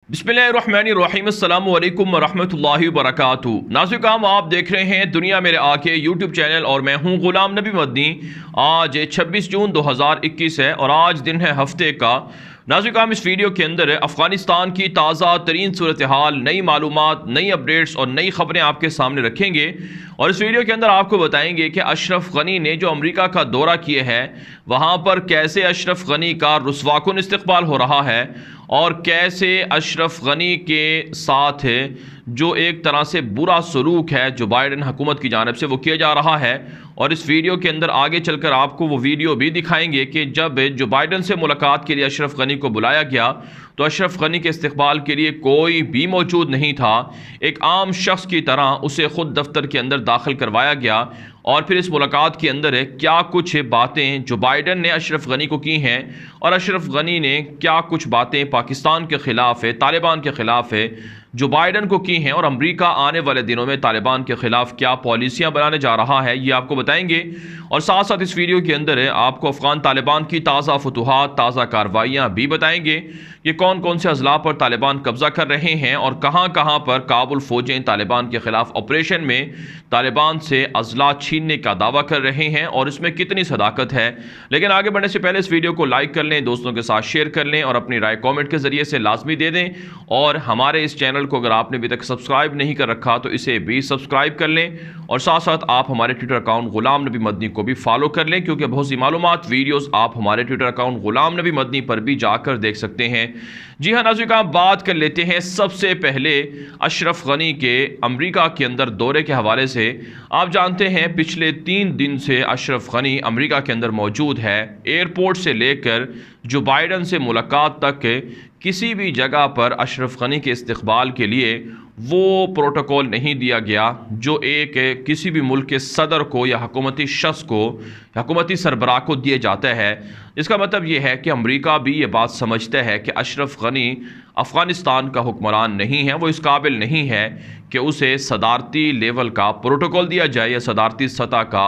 बिस्मिल्लाहिर्रहमानिर्रहीम अस्सलामु अलैकुम वरहमतुल्लाहि वबरकातुहू। नाज़रीन, आप देख रहे हैं दुनिया मेरे आके यूट्यूब चैनल और मैं हूं ग़ुलाम नबी मदनी। आज 26 जून 2021 है और आज दिन है हफ्ते का। नाज़रीन, इस वीडियो के अंदर अफ़गानिस्तान की ताज़ा तरीन सूरत हाल, नई मालूमात, नई अपडेट्स और नई ख़बरें आपके सामने रखेंगे। और इस वीडियो के अंदर आपको बताएंगे कि अशरफ गनी ने जो अमेरिका का दौरा किया है वहाँ पर कैसे अशरफ गनी का रुस्वाकुन इस्तकबाल हो रहा है और कैसे अशरफ गनी के साथ जो एक तरह से बुरा सलूक है जो बाइडन हुकूमत की जानिब से वो किया जा रहा है। और इस वीडियो के अंदर आगे चलकर आपको वो वीडियो भी दिखाएंगे कि जब जो बाइडन से मुलाकात के लिए अशरफ गनी को बुलाया गया तो अशरफ गनी के इस्तकबाल के लिए कोई भी मौजूद नहीं था। एक आम शख्स की तरह उसे खुद दफ्तर के अंदर दाखिल करवाया गया और फिर इस मुलाकात के अंदर क्या कुछ बातें जो बाइडन ने अशरफ गनी को की हैं और अशरफ गनी ने क्या कुछ बातें पाकिस्तान के ख़िलाफ़ है, तालिबान के ख़िलाफ़ है जो बाइडन को की हैं और अमेरिका आने वाले दिनों में तालिबान के ख़िलाफ़ क्या पॉलिसियाँ बनाने जा रहा है, ये आपको बताएंगे। और साथ साथ इस वीडियो के अंदर आपको अफ़गान तालिबान की ताज़ा फतूहात, ताज़ा कार्रवाइयाँ भी बताएंगे। ये कौन कौन से अज़ला पर तालिबान कब्ज़ा कर रहे हैं और कहाँ कहाँ पर काबुल फ़ौजें तालिबान के ख़िलाफ़ ऑपरेशन में तालिबान से अज़ला छीनने का दावा कर रहे हैं और इसमें कितनी सदाकत है। लेकिन आगे बढ़ने से पहले इस वीडियो को लाइक कर लें, दोस्तों के साथ शेयर कर लें और अपनी राय कमेंट के ज़रिए से लाजमी दे दें। और हमारे इस चैनल को अगर आपने अभी तक सब्सक्राइब नहीं कर रखा तो इसे भी सब्सक्राइब कर लें और साथ साथ आप हमारे ट्विटर अकाउंट ग़ुलाम नबी मदनी को भी फॉलो कर लें, क्योंकि बहुत सी मालूमात वीडियोस आप हमारे ट्विटर अकाउंट ग़ुलाम नबी मदनी पर भी जाकर देख सकते हैं। जी हाँ नाज़रीन, बात कर लेते हैं सबसे पहले अशरफ गनी के अमेरिका के अंदर दौरे के हवाले से। आप जानते हैं पिछले 3 दिन से अशरफ गनी अमेरिका के अंदर मौजूद है। एयरपोर्ट से लेकर जो बाइडन से मुलाकात तक किसी भी जगह पर अशरफ गनी के इस्तकबाल के लिए वो प्रोटोकॉल नहीं दिया गया जो एक किसी भी मुल्क के सदर को या हुकूमती शख्स को, हुकूमती सरबराह को दिया जाता है। इसका मतलब ये है कि अमेरिका भी ये बात समझता है कि अशरफ गनी अफ़गानिस्तान का हुक्मरान नहीं है, वो इस काबिल नहीं है कि उसे सदारती लेवल का प्रोटोकॉल दिया जाए या सदारती सतह का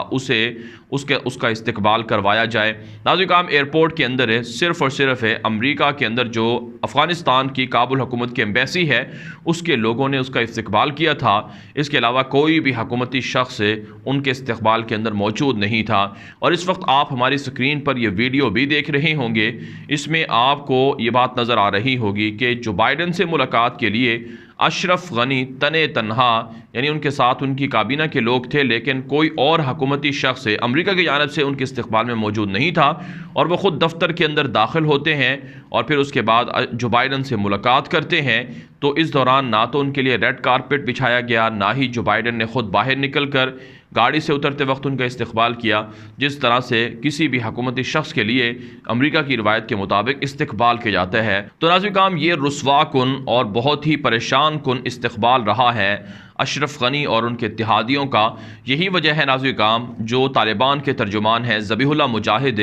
उसका इस्तकबाल करवाया जाए। नाज़रीन, एयरपोर्ट के अंदर सिर्फ़ और सिर्फ अमेरिका के अंदर जो अफ़गानिस्तान की काबुल हुकूमत की एम्बेसी है उसके लोगों ने उसका इस्तकबाल किया था। इसके अलावा कोई भी हुकूमती शख्स उनके इस्तकबाल के अंदर मौजूद नहीं था। और इस वक्त आप हमारी स्क्रीन पर यह वीडियो भी देख रहे होंगे, इसमें आपको ये बात नज़र आ रही होगी कि जो बाइडन से मुलाकात के लिए अशरफ गनी तने तन्हा, यानी उनके साथ उनकी काबीना के लोग थे लेकिन कोई और हुकूमती शख्स अमेरिका की जानिब से उनके इस्तकबाल में मौजूद नहीं था। और वह ख़ुद दफ्तर के अंदर दाखिल होते हैं और फिर उसके बाद जो बाइडन से मुलाकात करते हैं तो इस दौरान ना तो उनके लिए रेड कारपेट बिछाया गया, ना ही जो बाइडन ने ख़ुद बाहर निकल कर गाड़ी से उतरते वक्त उनका इस्तकबाल किया जिस तरह से किसी भी हुकूमती शख्स के लिए अमेरिका की रवायत के मुताबिक इस्तकबाल किया जाता है। तो नाज़रीन, ये रुस्वाकुन और बहुत ही परेशान कुन इस्तकबाल रहा है अशरफ गनी और उनके इत्तेहादियों का। यही वजह है नाज़रीन, जो तालिबान के तर्जुमान हैं ज़बीहुल्लाह मुजाहिद,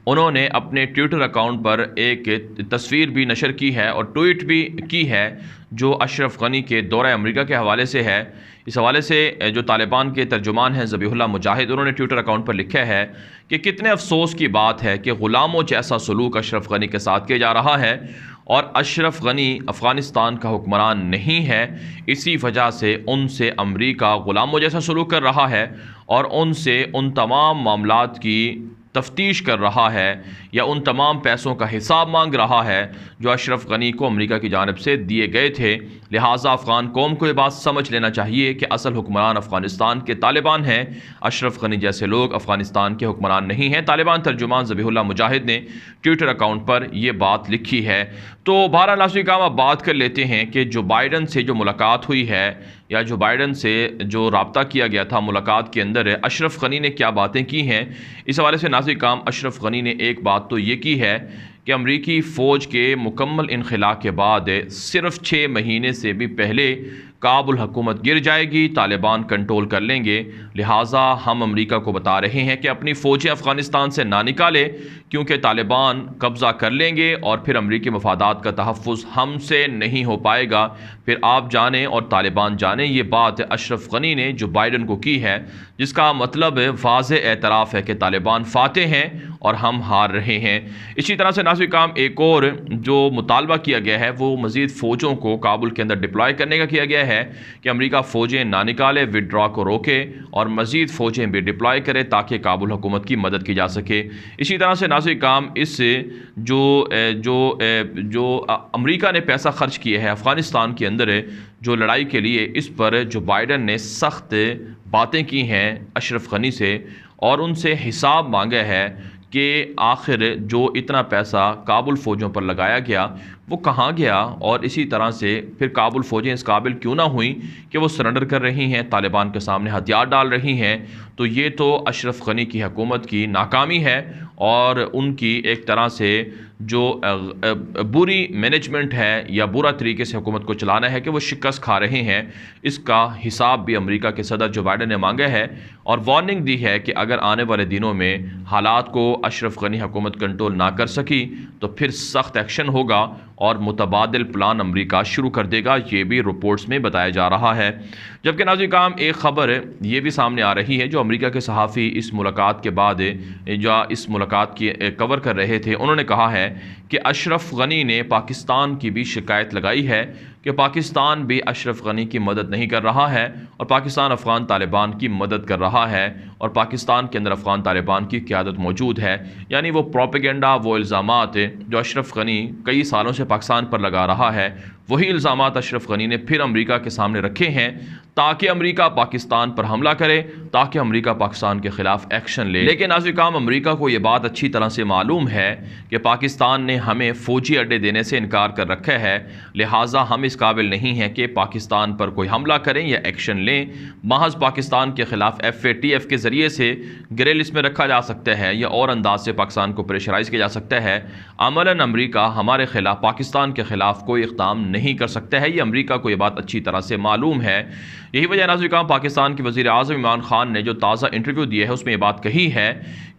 उन्होंने अपने ट्विटर अकाउंट पर एक तस्वीर भी नशर की है और ट्वीट भी की है जो अशरफ गनी के दौरे अमेरिका के हवाले से है। इस हवाले से जो तालिबान के तर्जुमान हैं ज़बीहुल्लाह मुजाहिद, उन्होंने ट्विटर अकाउंट पर लिखा है कि कितने अफसोस की बात है कि ग़ुलामों जैसा सलूक अशरफ गनी के साथ किया जा रहा है और अशरफ गनी अफ़गानिस्तान का हुक्मरान नहीं है। इसी वजह से उनसे अमेरिका ग़ुलामों जैसा सलूक कर रहा है और उनसे उन तमाम मामलात की तफ्तीश कर रहा है या उन तमाम पैसों का हिसाब मांग रहा है जो अशरफ गनी को अमेरिका की जानिब से दिए गए थे। लिहाजा अफ़गान कौम को ये बात समझ लेना चाहिए कि असल हुक्मरान अफ़गानिस्तान के तालिबान हैं, अशरफ गनी जैसे लोग अफ़गानिस्तान के हुक्मरान नहीं हैं। तालिबान तर्जुमान ज़बीहुल्लाह मुजाहिद ने ट्विटर अकाउंट पर यह बात लिखी है। तो बहरहाल नाज़रीन, अब बात कर लेते हैं कि जो बाइडन से जो मुलाकात हुई है या जो बाइडन से जो रब्ता किया गया था मुलाकात के अंदर अशरफ गनी ने क्या बातें की हैं। इस हवाले से नाज़रीन, अशरफ गनी ने एक बात तो ये की है कि अमरीकी फ़ौज के मुकम्मल इनखला के बाद सिर्फ 6 महीने से भी पहले काबुल हुकूमत गिर जाएगी, तालिबान कंट्रोल कर लेंगे। लिहाजा हम अमेरिका को बता रहे हैं कि अपनी फ़ौजें अफ़गानिस्तान से ना निकाले, क्योंकि तालिबान कब्ज़ा कर लेंगे और फिर अमरीकी मफादात का तहफ़्फ़ुज़ हमसे नहीं हो पाएगा। फिर आप जाने और तालिबान जाने, ये बात अशरफ गनी ने जो बाइडन को की है, जिसका मतलब वाज़ेह एतराफ़ है कि तालिबान फ़ाते हैं और हम हार रहे हैं। इसी तरह से नाज़रीन काम एक और जो मुतालबा किया गया है वो मज़ीद फ़ौजों को काबुल के अंदर डिप्लॉय करने का किया गया है कि अमेरिका फ़ौजें ना निकाले, विड्रॉ को रोके और मज़ीद फ़ौजें भी डिप्लॉय करे ताकि काबुल हुकूमत की मदद की जा सके। इसी तरह से नाज़रीन काम इससे जो अमेरिका ने पैसा ख़र्च किया है अफ़गानिस्तान के अंदर जो लड़ाई के लिए, इस पर जो बाइडन ने सख्त बातें की हैं अशरफ गनी से और उनसे हिसाब मांगा है कि आखिर जो इतना पैसा काबुल फ़ौजों पर लगाया गया वो कहाँ गया, और इसी तरह से फिर काबुल फ़ौजें इस काबिल क्यों ना हुई कि वो सरेंडर कर रही हैं, तालिबान के सामने हथियार डाल रही हैं। तो ये तो अशरफ गनी की हुकूमत की नाकामी है और उनकी एक तरह से जो बुरी मैनेजमेंट है या बुरा तरीके से हुकूमत को चलाना है कि वो शिकस्त खा रहे हैं। इसका हिसाब भी अमेरिका के सदर जो बाइडन ने मांगा है और वार्निंग दी है कि अगर आने वाले दिनों में हालात को अशरफ गनी हुकूमत कंट्रोल ना कर सकी तो फिर सख्त एक्शन होगा और मुतबादिल प्लान अमेरिका शुरू कर देगा। ये भी रिपोर्ट्स में बताया जा रहा है। जबकि नाज़रीन काम एक ख़बर ये भी सामने आ रही है, जो अमेरिका के सहाफ़ी इस मुलाकात के बाद जो इस मुलाकात की कवर कर रहे थे, उन्होंने कहा है कि अशरफ गनी ने पाकिस्तान की भी शिकायत लगाई है कि पाकिस्तान भी अशरफ गनी की मदद नहीं कर रहा है और पाकिस्तान अफ़गान तालिबान की मदद कर रहा है और पाकिस्तान के अंदर अफ़गान तालिबान की क़यादत मौजूद है। यानी वो प्रोपेगेंडा, वो इल्ज़ामात जो अशरफ गनी कई सालों से पाकिस्तान पर लगा रहा है, वही इल्ज़ामात अशरफ गनी ने फिर अमेरिका के सामने रखे हैं ताकि अमेरिका पाकिस्तान पर हमला करे, ताकि अमेरिका पाकिस्तान के ख़िलाफ़ एक्शन ले। लेकिन नाज़रीन काम अमेरिका को ये बात अच्छी तरह से मालूम है कि पाकिस्तान ने हमें फ़ौजी अड्डे देने से इनकार कर रखा है, लिहाजा हम इस काबिल नहीं हैं कि पाकिस्तान पर कोई हमला करें या एक्शन लें। महज पाकिस्तान के ख़िलाफ़ FATF के ज़रिए से ग्रिल इसमें रखा जा सकता है या और अंदाज से पाकिस्तान को प्रेशराइज़ किया जा सकता है। अमलन अमेरिका हमारे ख़िलाफ़, पाकिस्तान के ख़िलाफ़ कोई इक़दाम नहीं कर सकता है। ये अमेरिका को ये बात अच्छी तरह से मालूम है। यही वजह नाज़रीन काम पाकिस्तान के वज़ीर आज़म इमरान ख़ान ने जो ताज़ा इंटरव्यू दिया है उसमें ये बात कही है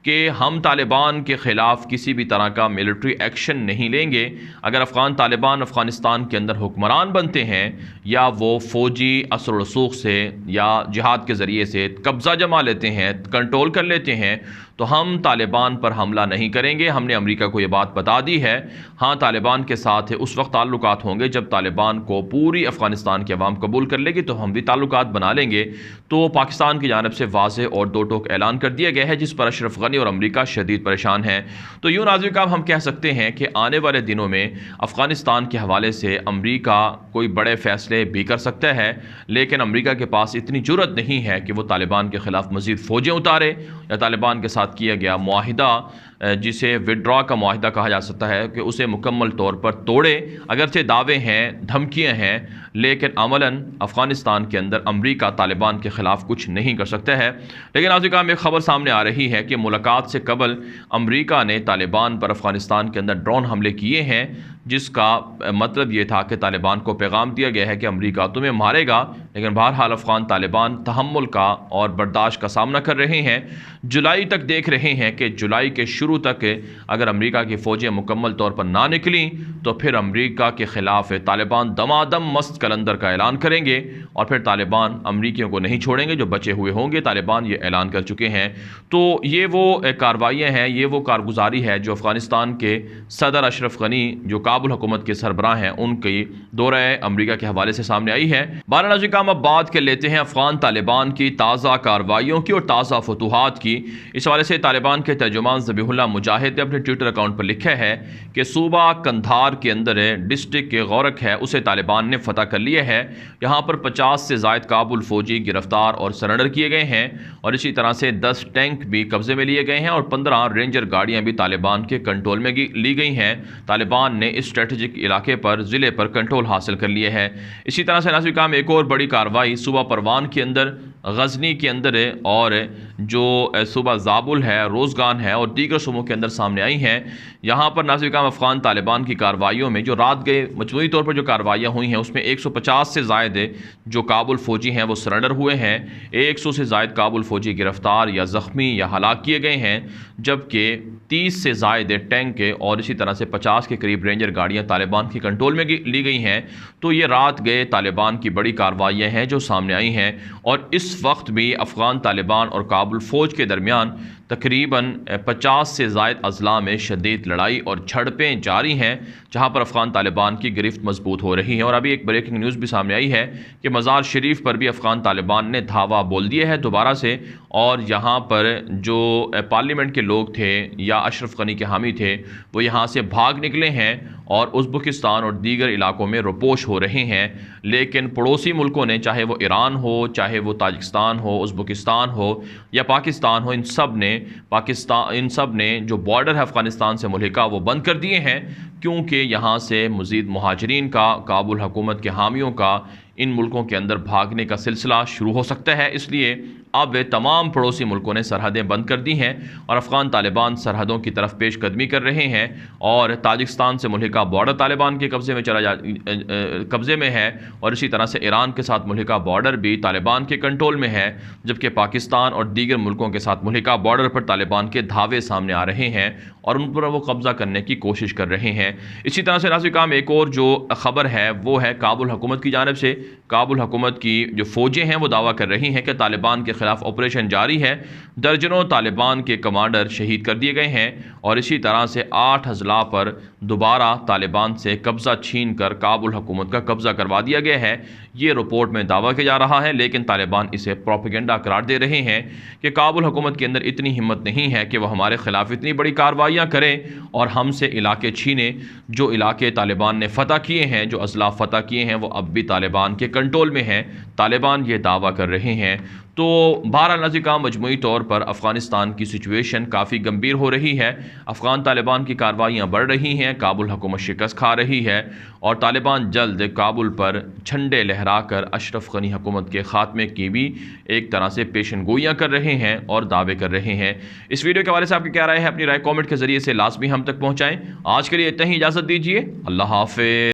कि हम तालिबान के ख़िलाफ़ किसी भी तरह का मिलिट्री एक्शन नहीं लेंगे। अगर अफ़गान तालिबान अफ़गानिस्तान के अंदर हुक्मरान बनते हैं या वो फ़ौजी असर व रसूख से या जिहाद के ज़रिए से कब्ज़ा जमा लेते हैं, कंट्रोल कर लेते हैं, तो हम तालिबान पर हमला नहीं करेंगे। हमने अमेरिका को ये बात बता दी है। हाँ, तालिबान के साथ उस वक्त ताल्लुकात होंगे जब तालिबान को पूरी अफ़गानिस्तान की अवाम कबूल कर लेगी, तो हम भी ताल्लुकात बना लेंगे। तो पाकिस्तान की जानिब से वाज़ेह और दो टोक ऐलान कर दिया गया है, जिस पर अशरफ गनी और अमेरिका शदीद परेशान हैं। तो यूँ नाज़रीन का हम कह सकते हैं कि आने वाले दिनों में अफ़गानिस्तान के हवाले से अमेरिका कोई बड़े फ़ैसले भी कर सकता है, लेकिन अमेरिका के पास इतनी जुर्रत नहीं है कि वो तालिबान के ख़िलाफ़ मज़ीद फ़ौजें उतारे या तालिबान के साथ किया गया मुआहिदा, जिसे विड्रॉ का मुआहिदा कहा जा सकता है, कि उसे मुकम्मल तौर पर तोड़े। अगरचे दावे हैं, धमकियाँ हैं, लेकिन अमलन अफ़गानिस्तान के अंदर अमेरिका तालिबान के ख़िलाफ़ कुछ नहीं कर सकता है। लेकिन आज एक ख़बर सामने आ रही है कि मुलाकात से कबल अमेरिका ने तालिबान पर अफ़गानिस्तान के अंदर ड्रोन हमले किए हैं, जिसका मतलब ये था कि तालिबान को पैगाम दिया गया है कि अमेरिका तुम्हें मारेगा। लेकिन बहरहाल अफ़गान तालिबान तहम्मुल का और बर्दाश्त का सामना कर रहे हैं। जुलाई तक देख रहे हैं कि जुलाई के शुरू तक अगर अमेरिका की फ़ौजें मुकम्मल तौर पर ना निकली तो फिर अमेरिका के ख़िलाफ़ तालिबान दमादम मस्त कलंदर का ऐलान करेंगे और फिर तालिबान अमरीकियों को नहीं छोड़ेंगे। जो बचे हुए होंगे तालिबान ये ऐलान कर चुके हैं। तो ये वो कार्रवाइयाँ हैं, ये वो कारगुजारी है जो अफ़गानिस्तान के सदर अशरफ गनी जो काबुल हुकूमत के सरबराह हैं उनकी दौरे अमेरिका के हवाले से सामने आई है। बारह नाज़रीन हम अब बात कर लेते हैं अफ़गान तालिबान की ताज़ा कार्रवाइयों की और ताज़ा फतूहात की। इस हवाले से तालिबान के तर्जुमान ज़बीहुल्लाह मुजाहिद ने अपने ट्विटर अकाउंट पर लिखा है कि सूबा कंधार के अंदर डिस्ट्रिक्ट के गौरक है उसे तालिबान ने फतह कर लिया है। यहाँ पर 50 से ज़ायद काबुल फ़ौजी गिरफ्तार और सरेंडर किए गए हैं और इसी तरह से 10 टैंक भी कब्जे में लिए गए हैं और 15 रेंजर गाड़ियाँ भी तालिबान के कंट्रोल में ली गई हैं। तालिबान ने इस स्ट्रेटेजिक इलाके पर ज़िले पर कंट्रोल हासिल कर लिया है। इसी तरह से नाज़रीन काम एक और बड़ी कार्रवाई सूबा परवान के अंदर गजनी के अंदर और जो सूबा ज़ाबुल है, रोज़गान है और दीगर सूबों के अंदर सामने आई हैं। यहाँ पर नाज़िर अफ़गान तालिबान की कार्रवाइयों में जो रात गए मजमूई तौर पर जो कार्रवाइयाँ हुई हैं उसमें 150 से ज़ायद जो काबुल फ़ौजी हैं वो सरेंडर हुए हैं, 100 से ज़ायद काबुल फ़ौजी गिरफ़्तार या ज़ख्मी या हलाक किए गए हैं, जबकि 30 से ज़ायद टैंक और इसी तरह से 50 के करीब रेंजर गाड़ियाँ तालिबान की कंट्रोल में ली गई हैं। तो ये रात गए तालिबान की बड़ी कार्रवाइयाँ हैं जो सामने आई हैं और इस वक्त भी अफ़गान तालिबान और काबुल फ़ौज के दरमियान तकरीबन 50 से ज़ायद अज़ला में शदीद लड़ाई और झड़पें जारी हैं, जहाँ पर अफ़गान तालिबान की गिरफ्त मजबूत हो रही है। और अभी एक ब्रेकिंग न्यूज़ भी सामने आई है कि मज़ार शरीफ पर भी अफ़गान तालिबान ने धावा बोल दिया है दोबारा से, और यहाँ पर जो पार्लियामेंट के लोग थे या अशरफ गनी के हामी थे वो यहाँ से भाग निकले हैं और उज़्बेकिस्तान और दीगर इलाकों में रोपोश हो रहे हैं। लेकिन पड़ोसी मुल्कों ने, चाहे वो ईरान हो, चाहे वो ताजिकिस्तान हो, उज़्बेकिस्तान हो या पाकिस्तान हो, इन सब ने जो बॉर्डर है अफ़गानिस्तान से मुल्हिका वो बंद कर दिए हैं, क्योंकि यहाँ से मज़ीद मुहाजिरीन का, काबुल हुकूमत के हामियों का इन मुल्कों के अंदर भागने का सिलसिला शुरू हो सकता है। इसलिए अब तमाम पड़ोसी मुल्कों ने सरहदें बंद कर दी हैं और अफ़गान तालिबान सरहदों की तरफ पेशकदमी कर रहे हैं और ताजिकिस्तान से मुल्हिका बॉर्डर तालिबान के कब्ज़े में है और इसी तरह से ईरान के साथ मुल्हिका बॉर्डर भी तालिबान के कंट्रोल में है, जबकि पाकिस्तान और दीगर मुल्कों के साथ मुल्हिका बॉर्डर पर तालिबान के धावे सामने आ रहे हैं और उन पर वो कब्ज़ा करने की कोशिश कर रहे हैं। इसी तरह से नाज़िर काम एक और जो ख़बर है वो है काबुल हुकूमत की जानिब से। काबुल हुकूमत की जो फ़ौजें हैं वो दावा कर रही हैं कि तालिबान के ख़िलाफ़ ऑपरेशन जारी है, दर्जनों तालिबान के कमांडर शहीद कर दिए गए हैं और इसी तरह से 8 अज़ला पर दोबारा तालिबान से कब्ज़ा छीन कर काबुल हुकूमत का कब्ज़ा करवा दिया गया है। ये रिपोर्ट में दावा किया जा रहा है, लेकिन तालिबान इसे प्रोपेगेंडा करार दे रहे हैं कि काबुल हुकूमत के अंदर इतनी हिम्मत नहीं है कि वह हमारे ख़िलाफ़ इतनी बड़ी कार्रवाइयाँ करें और हमसे इलाके छीने। जो इलाके तालिबान ने फ़तह किए हैं, जो अज़ला फ़तह किए हैं, वो अब भी तालिबान के कंट्रोल में हैं, तालिबान ये दावा कर रहे हैं। तो बहरहाल नाज़िर काम मजमूई तौर पर अफ़गानिस्तान की सिचुएशन काफ़ी गंभीर हो रही है। अफ़गान तालिबान की कार्रवाइयाँ बढ़ रही हैं, काबुल हुकूमत शिकस्त खा रही है और तालिबान जल्द काबुल पर झंडे लहरा कर अशरफ गनी हुकूमत के ख़ात्मे की भी एक तरह से पेशन गोइयाँ कर रहे हैं और दावे कर रहे हैं। इस वीडियो के बारे में आपकी क्या राय है? अपनी राय कॉमेंट के ज़रिए से लाजमी हम तक पहुँचाएँ। आज के लिए इतना ही, इजाज़त दीजिए। अल्लाह हाफ़िज़।